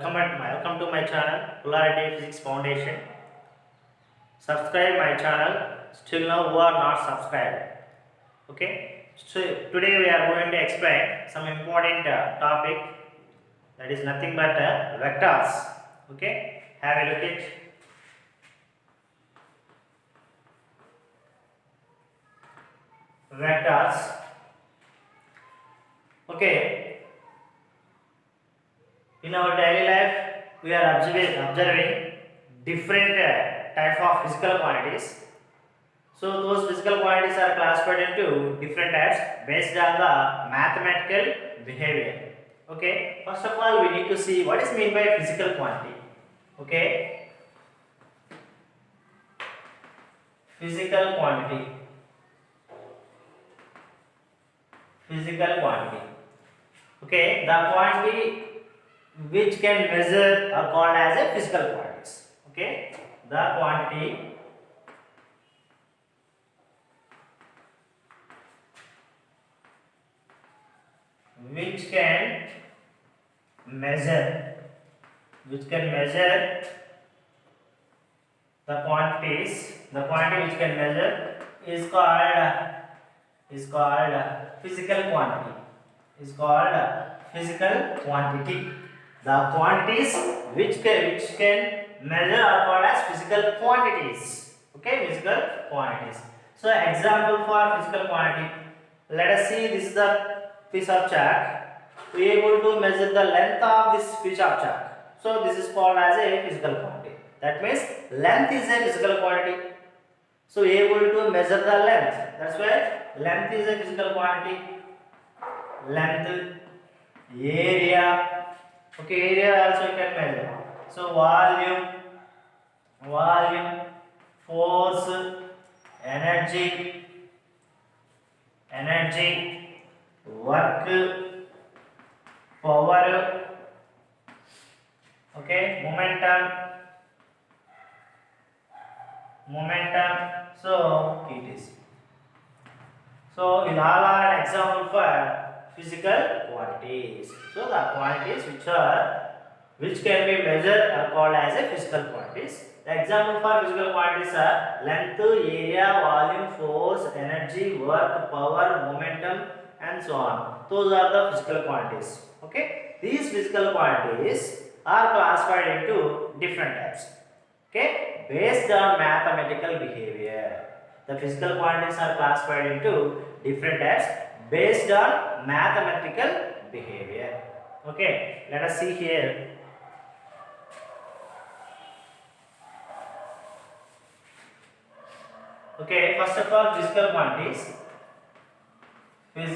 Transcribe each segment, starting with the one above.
Welcome to my channel Polarity Physics Foundation. Subscribe my channel. Still now who are not subscribed. Okay. So today we are going to explain some important topic, that is nothing but vectors. Okay. Have a look at vectors. Okay. In our daily life, we are observing different type of physical quantities. So those physical quantities are classified into different types based on the mathematical behavior. Okay. First of all, we need to see what is meant by physical quantity. Okay. Physical quantity. Physical quantity. Okay. The quantity which can measure are called as a physical quantities. Okay. The quantity which can measure the quantities, the quantity which can measure is called physical quantity, is called physical quantity. The quantities which can measure are called as physical quantities. Okay, physical quantities. So example for physical quantity, let us see, this is the piece of chalk. We are able to measure the length of this piece of chalk. So this is called as a physical quantity. That means length is a physical quantity. So we are able to measure the length. That's why length is a physical quantity. Length, area. Okay, area also you can measure. So volume, force, energy, work, power, okay, momentum. So it is. So in all are an example for physical quantities. So the quantities which can be measured are called as a physical quantities. The example for physical quantities are length, area, volume, force, energy, work, power, momentum, and so on. Those are the physical quantities. Okay. These physical quantities are classified into different types. Okay, based on mathematical behavior. The physical quantities are classified into different types based on mathematical behavior. Okay, let us see here. Okay, first of all, physical quantities. That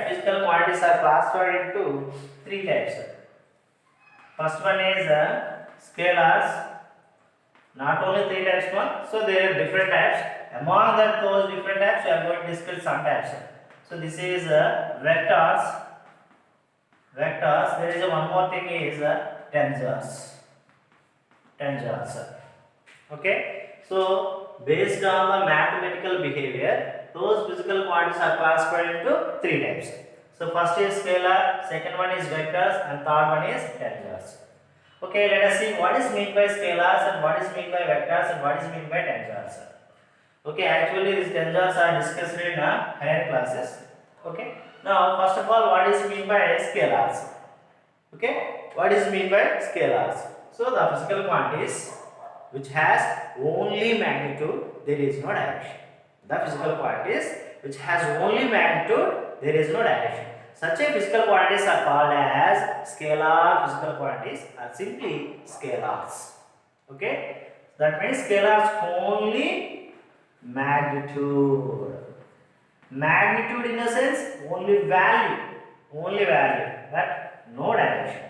physical quantities are classified into three types. First one is scalars. Not only three types one, so there are different types. Among those different types, we are going to discuss some types. So this is vectors. There is one more thing is tensors. Okay. So based on the mathematical behavior, those physical quantities are classified into three types. So first is scalar, second one is vectors, and third one is tensors. Okay, let us see what is meant by scalars and what is meant by vectors and what is meant by tensors. Okay, actually these tensors are discussed in higher classes. Okay, now first of all, what is meant by scalars? Okay, what is meant by scalars? So the physical quantities which has only magnitude, there is no direction. The physical quantities which has only magnitude, there is no direction. Such a physical quantities are called as scalar physical quantities, or simply scalars. Okay, that means scalars only magnitude. Magnitude in a sense only value, but no direction.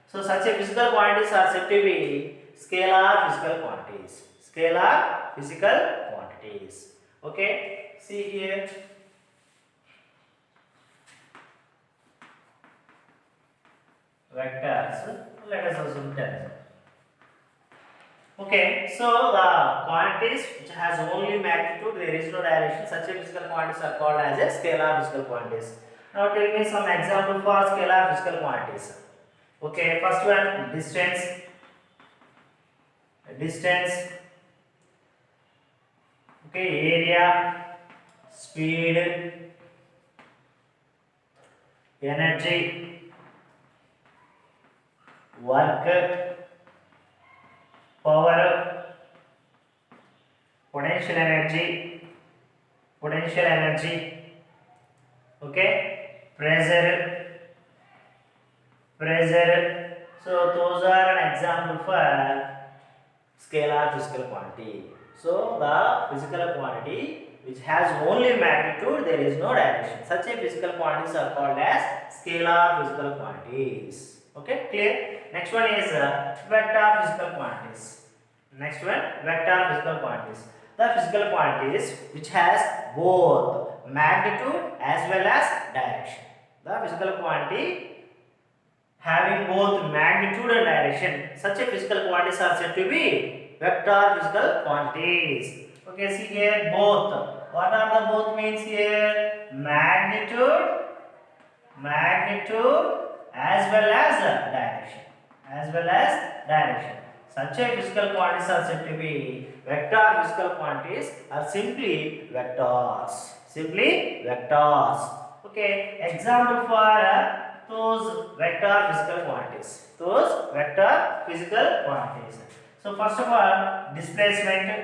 So such a physical quantities are said to be scalar physical quantities. Okay, see here. Vectors. Let us assume tensor. Okay, so the quantities which has only magnitude, there is no direction, such a physical quantities are called as a scalar physical quantities. Now tell me some example for scalar physical quantities. Okay, first one distance, okay, area, speed, energy, work, power, potential energy, okay, pressure. So those are an example for scalar physical quantity. So the physical quantity which has only magnitude, there is no direction. Such a physical quantities are called as scalar physical quantities. Okay, clear? Next one is vector physical quantities. Next one, vector physical quantities. The physical quantities which has both magnitude as well as direction. The physical quantity having both magnitude and direction, such a physical quantities are said to be vector physical quantities. Okay, see here both. What are the both means here? Magnitude as well as direction. Such a physical quantities are said to be vector physical quantities are simply vectors. Okay, example for those vector physical quantities. So first of all, displacement,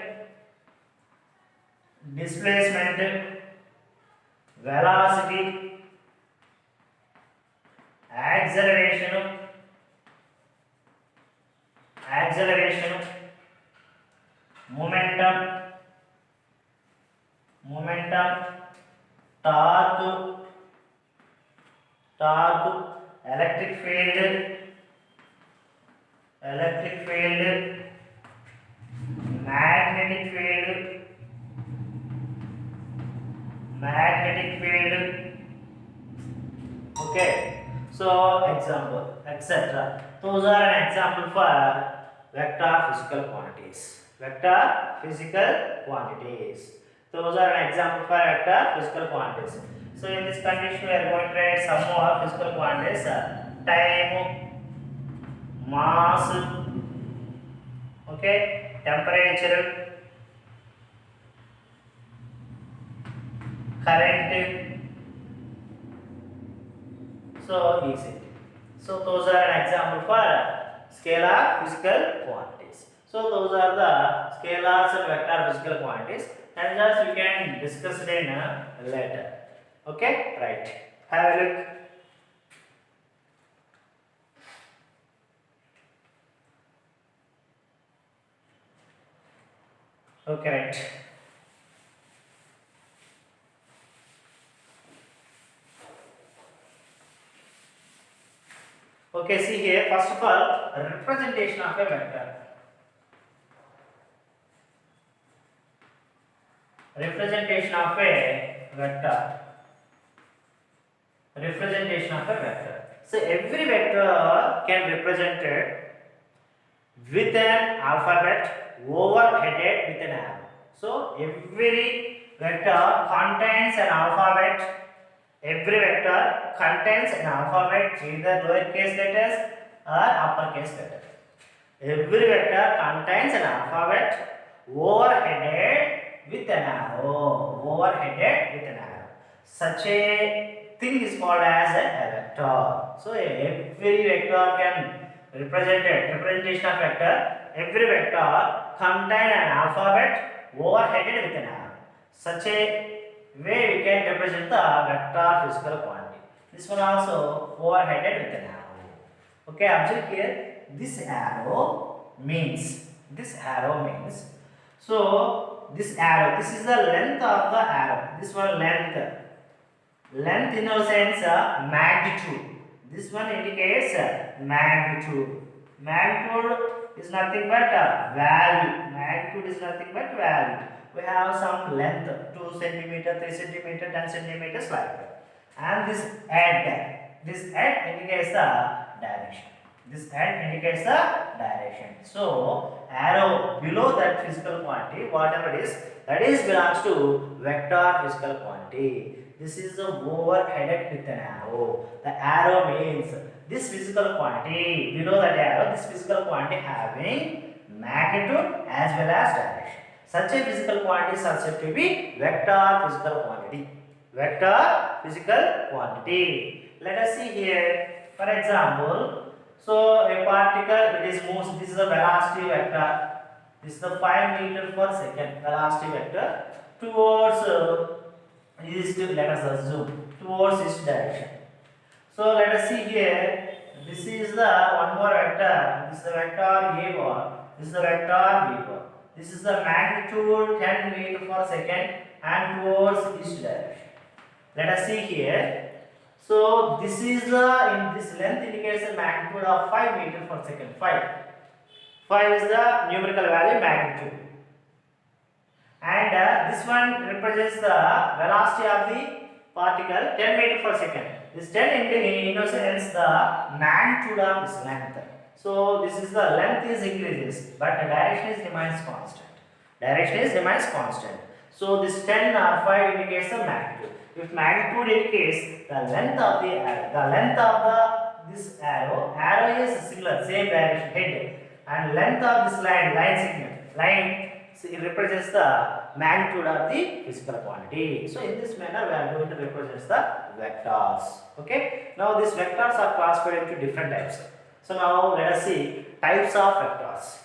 velocity, acceleration, momentum, torque, electric field, magnetic field. Okay, so example, etc. Those are an example for vector physical quantities. Those are an example for vector physical quantities. So in this condition, we are going to write some more physical quantities: time, mass, okay, temperature, current. So easy. So those are an example for scalar physical quantities. So those are the scalars and vector physical quantities, and just we can discuss it in later. Okay, right. Have a look. Okay, right. Okay, see here, first of all, representation of a vector. Representation of a vector. So every vector can represent it with an alphabet overheaded with an arrow. So every vector contains an alphabet. Every vector contains an alphabet, either lowercase letters or uppercase letters. Every vector contains an alphabet overheaded with an arrow. Such a thing is called as a vector. So every vector can represent a representation of vector. Every vector contains an alphabet overheaded with an arrow. Such a way we can represent the vector physical quantity. This one also overheaded with an arrow. Okay, observe here. This arrow means. So this arrow. This is the length of the arrow. This one length. Length in our sense magnitude. This one indicates magnitude. Magnitude is nothing but value. We have some length 2 cm, 3 cm, 10 cm like that. And this head indicates the direction. This hand indicates the direction. So arrow below that physical quantity, whatever it is, that is belongs to vector physical quantity. This is the overheaded with an arrow. The arrow means this physical quantity below that arrow, this physical quantity having magnitude as well as direction. Such a physical quantity is said to be vector physical quantity. Vector physical quantity. Let us see here. For example, so a particle it is moves. This is the velocity vector. This is the 5 meter per second velocity vector towards east. Let us assume towards east direction. So let us see here. This is the one more vector. This is the vector a bar. This is the vector b bar. This is the magnitude 10 meter per second and towards east direction. Let us see here. So this is the in this length indicates a magnitude of 5 meter per second. 5 is the numerical value magnitude. And this one represents the velocity of the particle 10 meter per second. This 10 indicates the magnitude of this length. So this is the length is increases, but the direction is remains constant. Direction is remains constant. So this 10 or 5 indicates the magnitude. If magnitude indicates the length of the arrow, the length of this arrow is similar, same direction, head, and length of this line signal, so it represents the magnitude of the physical quantity. So in this manner we are going to represent the vectors. Okay. Now these vectors are classified into different types. So now let us see types of vectors.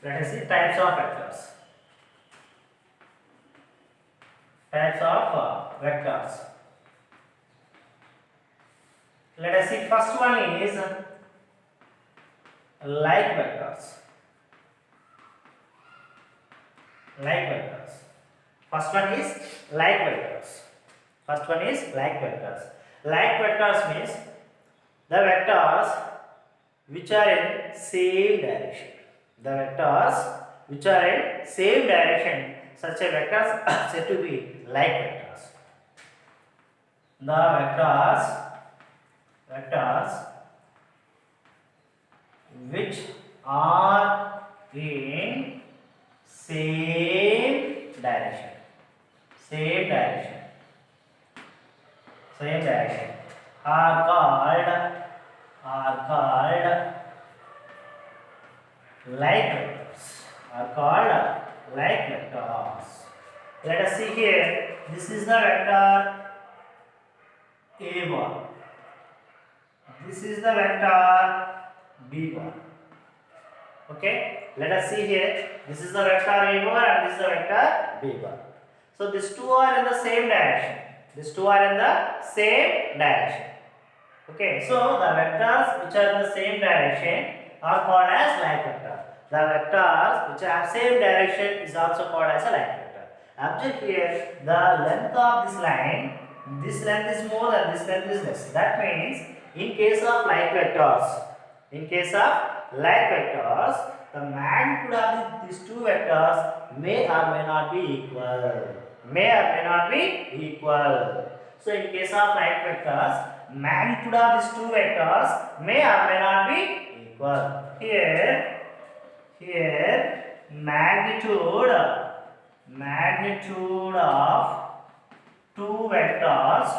Let us see types of vectors. Types of vectors. Let us see. First one is like vectors. Like vectors. First one is like vectors. First one is like vectors. Like vectors means the vectors which are in same direction. The vectors which are in same direction, such a vectors are said to be like vectors. The vectors which are in same direction, are called like vectors. Let us see here. This is the vector a bar. This is the vector b bar. Okay. Let us see here. This is the vector a bar and this is the vector b bar. So these two are in the same direction. Okay. So the vectors which are in the same direction are called as like vector. The vectors which have same direction is also called as a like vector. Observe here the length of this line. This length is more and this length is less. That means in case of like vectors, the magnitude of these two vectors may or may not be equal. So in case of like vectors, magnitude of these two vectors may or may not be equal. Here magnitude of two vectors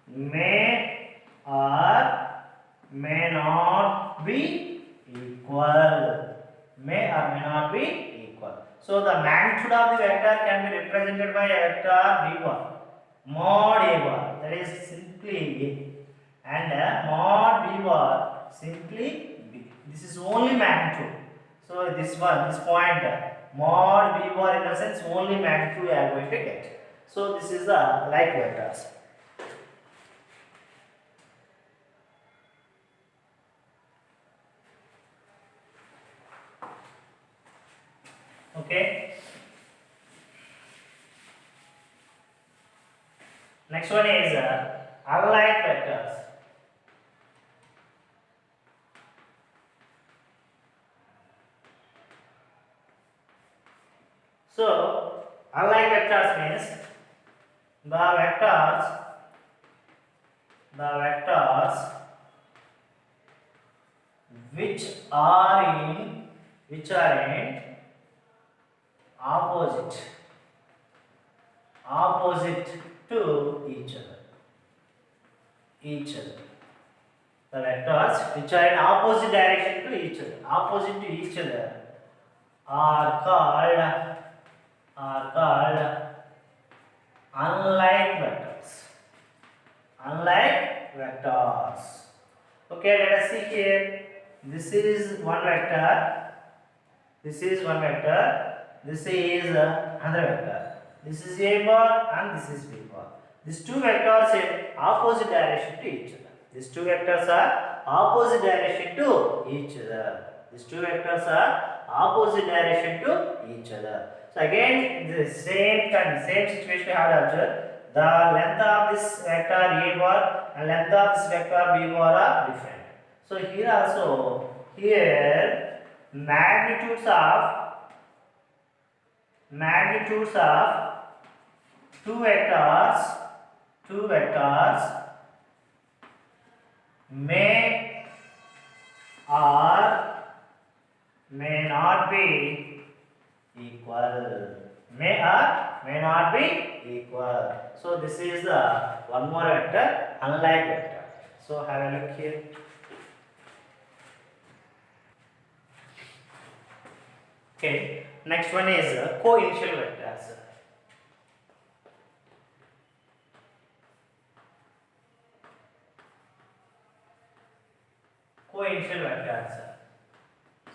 may or may not be equal. So the magnitude of the vector can be represented by a vector b1 mod a bar, that is simply a, and mod b bar simply b. This is only magnitude. So this point mod b bar, in a sense only magnitude we are going to get. So this is the like vectors. Okay. Next one is unlike vectors. So unlike vectors means the vectors which are in opposite to each other. The vectors which are in opposite direction to each other, are called unlike vectors. Okay, let us see here. This is one vector. This is another vector. This is A bar and this is B bar. These two vectors in opposite direction to each other. These two vectors are opposite direction to each other. So again, the same situation we have observed. The length of this vector A bar and length of this vector B bar are different. So here also, magnitudes of two vectors may or may not be equal. So this is the one more vector, unlike vector. So have a look here. Okay, next one is co-initial vectors.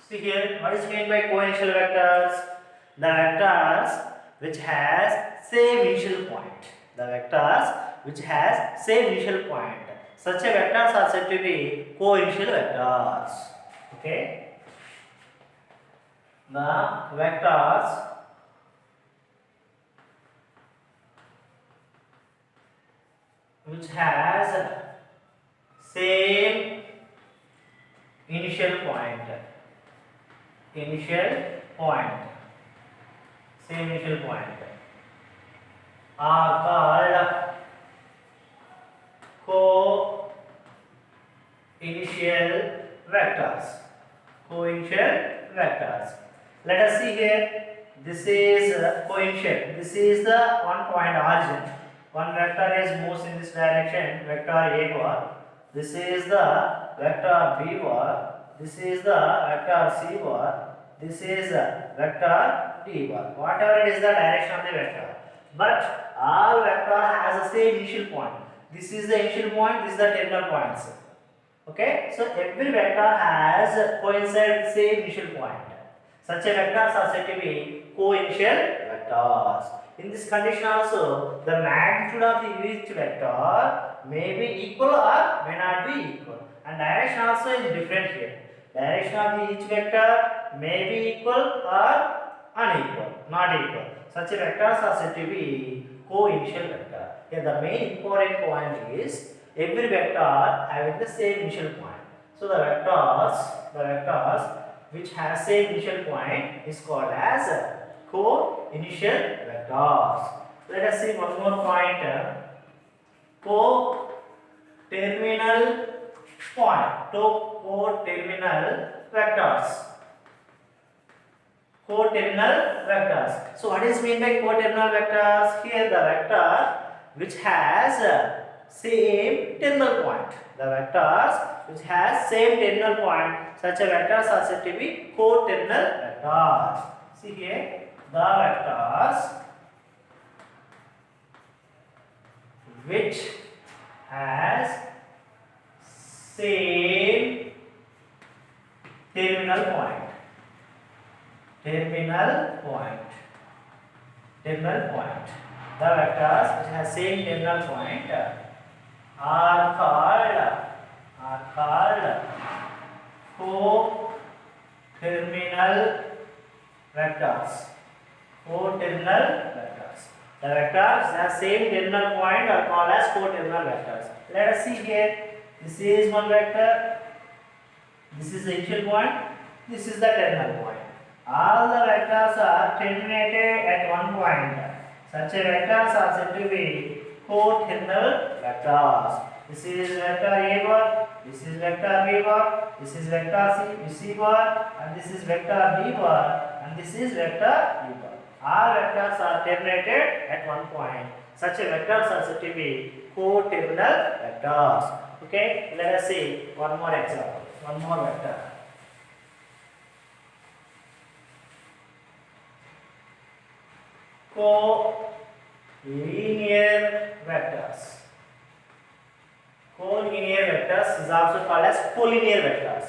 See here, what is meant by co-initial vectors? The vectors which has same initial point. Such a vectors are said to be co-initial vectors. Okay. The vectors which has same initial point are called co-initial vectors. Let us see here. This is co-initial. This is the one point origin. One vector is moves in this direction, vector A bar. This is the vector B bar. This is the vector C bar. This is the vector D bar. Whatever it is the direction of the vector, but all vector has the same initial point. This is the initial point. This is the terminal points. Okay, so every vector has coincide same initial point. Such a vectors are said to be co-initial vectors. In this condition also, the magnitude of each vector may be equal or may not be equal, and direction also is different here. Direction of each vector may be equal or not equal. Such a vectors are said to be co-initial vector. Here the main important point is every vector having the same initial point. So the vectors which has same initial point is called as co-initial vectors. Let us see one more point. Co-terminal vectors. So what is meant by co-terminal vectors? Here the vector which has same terminal point. Such a vectors are said to be co-terminal vectors. See here, the vectors which has same terminal point. The vectors which has same terminal point are called co-terminal vectors. The vectors that have same terminal point are called as co-terminal vectors. Let us see here. This is one vector. This is the initial point. This is the terminal point. All the vectors are terminated at one point. Such a vectors are said to be coterminal vectors. This is vector A bar, this is vector B bar, this is vector C bar, and this is vector D bar, and this is vector U bar. All vectors are terminated at one point. Such a vectors are said to be coterminal vectors. Okay, let us see one more example. One more vector. Co-linear vectors. Co-linear vectors is also called as collinear vectors.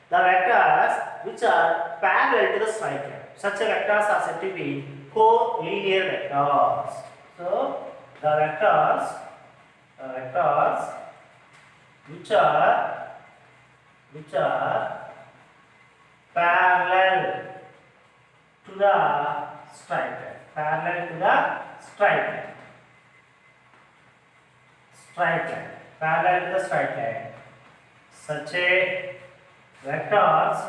The vectors which are parallel to the straight line. Such a vectors are said to be co-linear vectors. So the vectors which are parallel to the straight line. Parallel to the straight line. Parallel to the straight line. Such a vectors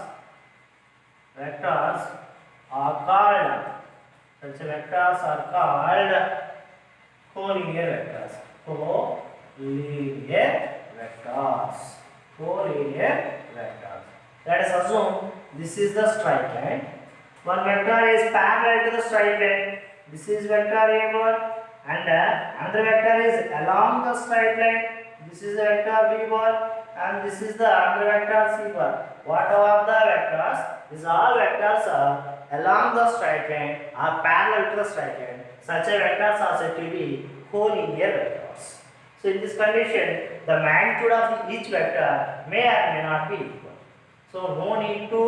are called collinear vectors. Collinear vectors. Let us assume this is the straight line. One vector is parallel to the straight line. This is vector A bar, and another vector is along the straight line. This is the vector B bar, and this is the other vector C bar. Whatever the vectors, these all vectors are along the straight line, are parallel to the straight line. Such a vectors are said to be collinear vectors. So in this condition, the magnitude of each vector may or may not be equal. So no need to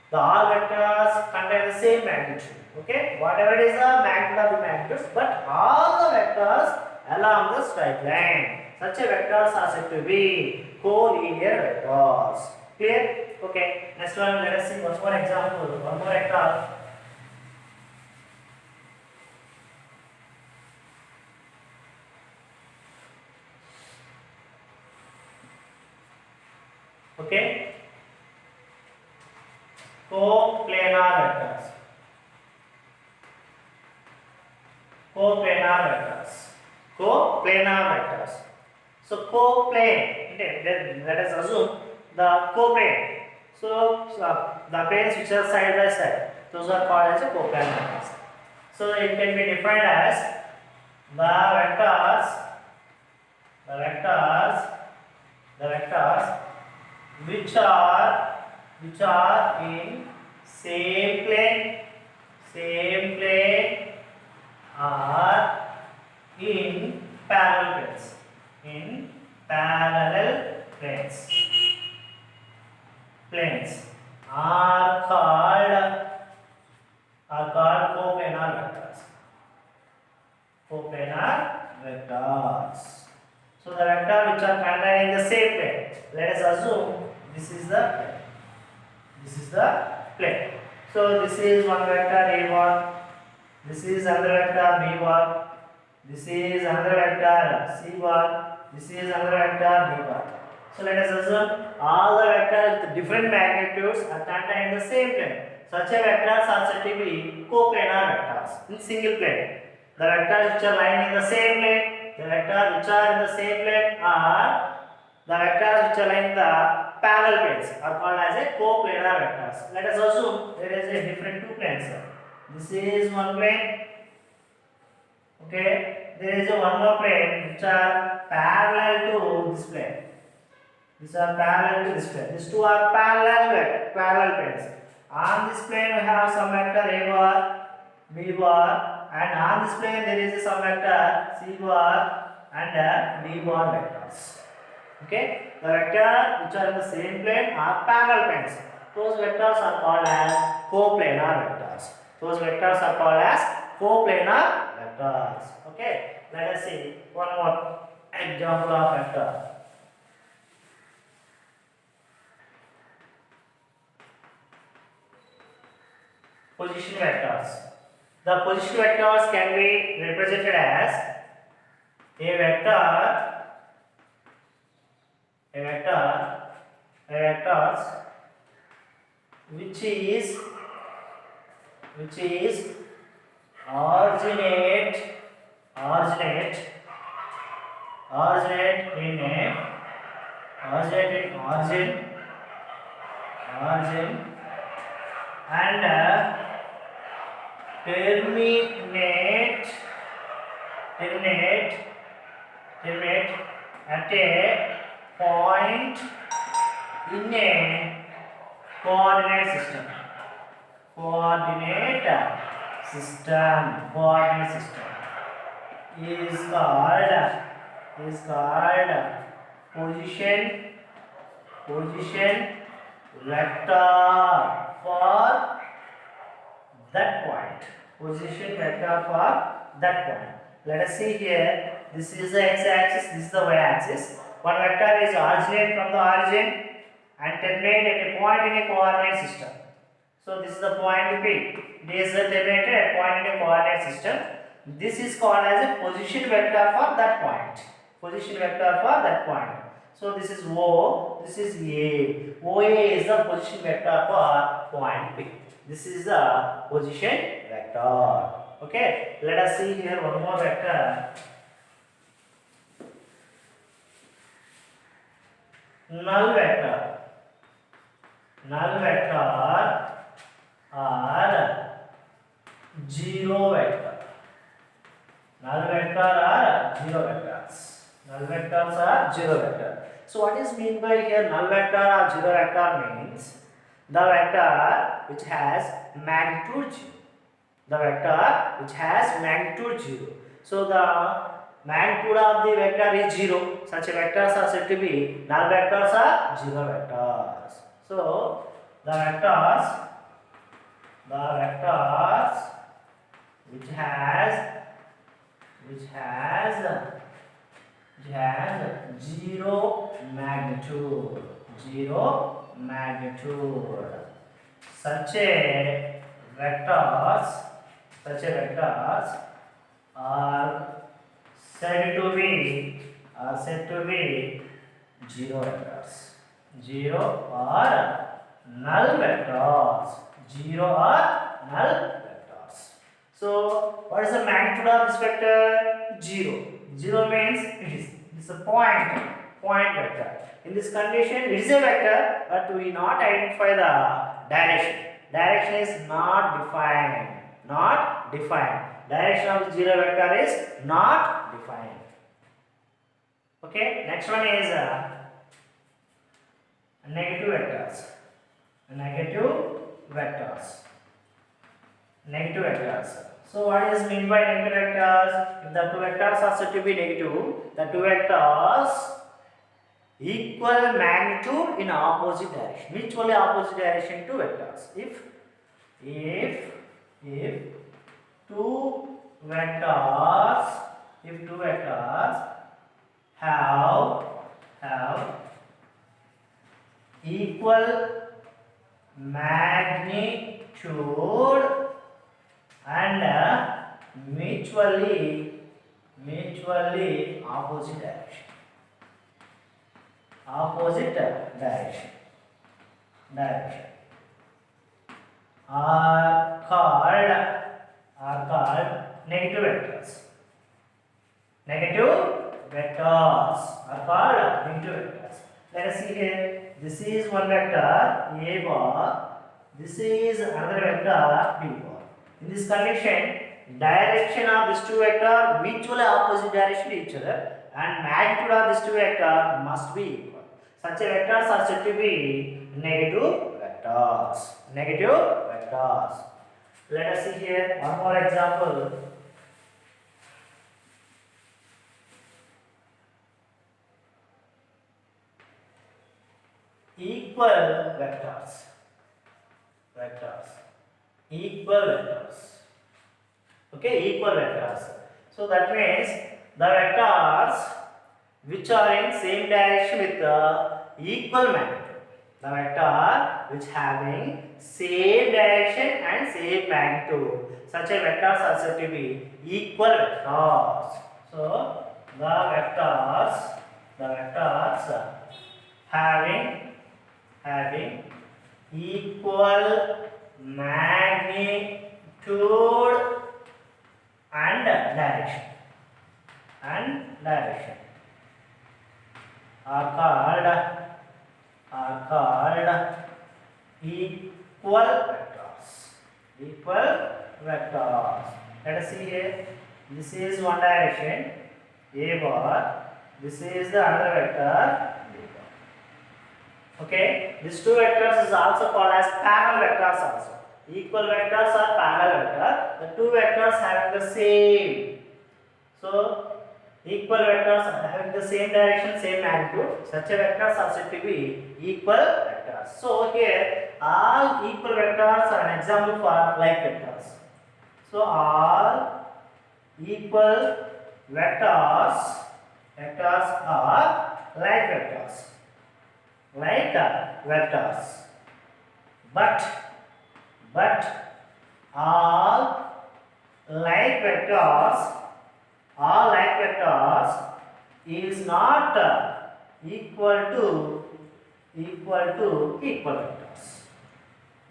the all vectors contain the same magnitude. Okay, whatever is the magnitude of the magnitudes, but all the vectors along the straight line. Such a vectors are said to be collinear vectors. Clear? Okay. Next one, let us see one more example. One more vector. Okay. Coplanar vectors. Coplanar vectors. So coplane. Let us assume the coplane. So the planes which are side by side, those are called as a coplanar vectors. So it can be defined as the vectors which are in same plane are in parallel planes are called coplanar vectors. So the vector which are contained in the same plane. Let us assume this is the plane. So this is one vector A bar. This is another vector B bar. This is another vector C bar. This is another vector D bar. So let us assume all the vectors with different magnitudes are contained in the same plane. Such a vectors are said to be coplanar vectors in single plane. The vectors which are lying in the same plane, the vectors which are in the same plane are the vectors which are lying in the parallel planes are called as a coplanar vectors. Let us assume there is a different two planes. This is one plane. Okay, there is a one more plane which are parallel to this plane. These are parallel to this plane. These two are parallel planes. On this plane we have some vector A bar, B bar, and on this plane there is some vector C bar and D bar vectors. Okay, the vectors which are in the same plane are parallel planes. Those vectors are called as coplanar vectors. Okay, let us see one more example of vector. Position vectors. The position vectors can be represented as a vectors which is originate originate in origin and terminate at a point in a coordinate system. Coordinate system is called position vector for that point. Position vector for that point. Let us see here. This is the x-axis, this is the y-axis. One vector is originate from the origin and terminate at a point in a coordinate system. So this is the point P. This is the terminated at a point in a coordinate system. This is called as a position vector for that point. Position vector for that point. So this is O, this is A. OA is the position vector for point P. This is the position vector. Okay, let us see here one more vector. Null vector or zero vector. Null vector or zero vectors. Null vectors are zero vector. So what is mean by here null vector or zero vector means the vector which has magnitude 0. The vector which has magnitude 0. So the magnitude of the vector is 0. Such vectors are said to be null vectors or zero vectors. So the vectors which has zero magnitude. Such vectors are said to be zero vectors. Zero or null vectors. So what is the magnitude of this vector? 0. 0 means it is a point vector. In this condition it is a vector, but we not identify the direction. Direction is not defined. Direction of zero vector is not defined. Okay, next one is negative vectors. So what is mean by negative vectors? If the two vectors are said to be negative, the two vectors equal magnitude in opposite direction, mutually opposite direction to vectors. If two vectors have equal magnitude and mutually opposite direction are called negative vectors. Let us see here. This is one vector A bar. This is another vector B bar. In this condition, direction of these two vectors mutually opposite direction to each other, and magnitude of these two vectors must be equal. Such vectors are said to be negative vectors. Let us see here one more example. Equal vectors. Okay, equal vectors. So that means the vectors which are in same direction with equal magnitude. The vector which having same direction and same magnitude. Such a vectors are said to be equal vectors. So the vectors having equal magnitude and direction equal vectors. Let us see here. This is one direction A bar. This is the other vector B bar. Okay, these two vectors is also called as parallel vectors also. Equal vectors are parallel vector. The two vectors having the same. So equal vectors having the same direction, same magnitude. Such a vectors are said to be equal vectors. So here all equal vectors are an example for like vectors. So all equal vectors are like vectors. Like vectors. But all like vectors is not equal to equal vectors.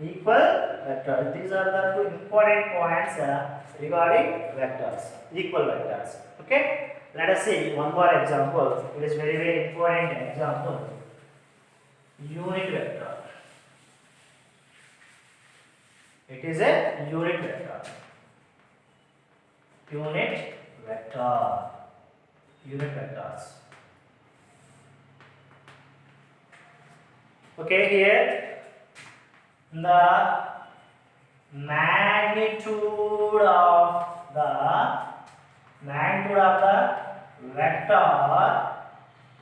Equal vectors. These are the two important points regarding vectors. Equal vectors. Okay. Let us see one more example. It is very important example. Unit vector. It is a unit vector. Unit vector. Unit vectors. Okay, here the magnitude of the vector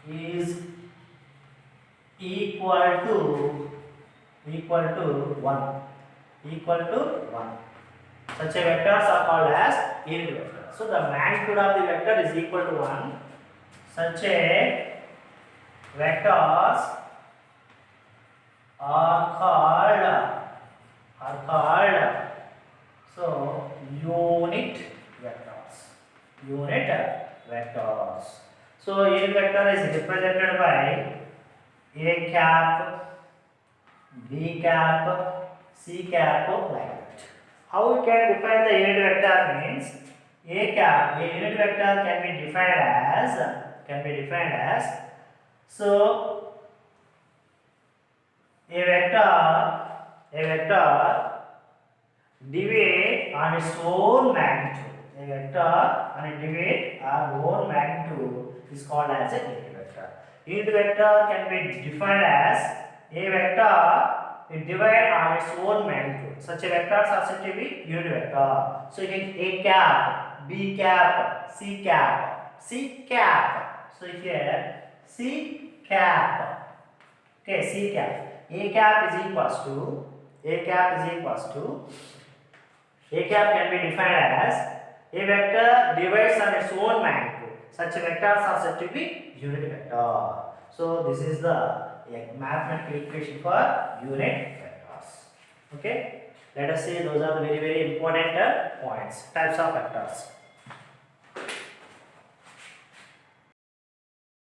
is equal to 1. Equal to 1. Such a vectors are called as unit vector. So the magnitude of the vector is equal to 1. Such a vectors are called so unit vectors. Unit vectors. So unit vector is represented by A cap, B cap, C cap like that. How we can define the unit vector means A unit vector can be defined as so a vector deviate on its own magnitude. A vector on a deviate on own magnitude is called as a unit vector. Unit vector can be defined as a vector it divide on its own magnitude. Such a vectors are said to be unit vector. So you can A cap, B cap, C cap, C cap. So here C cap. Okay, C cap. A cap is equals to A cap can be defined as a vector divides on its own magnitude. Such vectors are said to be unit vector. So this is the mathematical equation for unit vectors. Okay, let us see those are the very important points, types of vectors.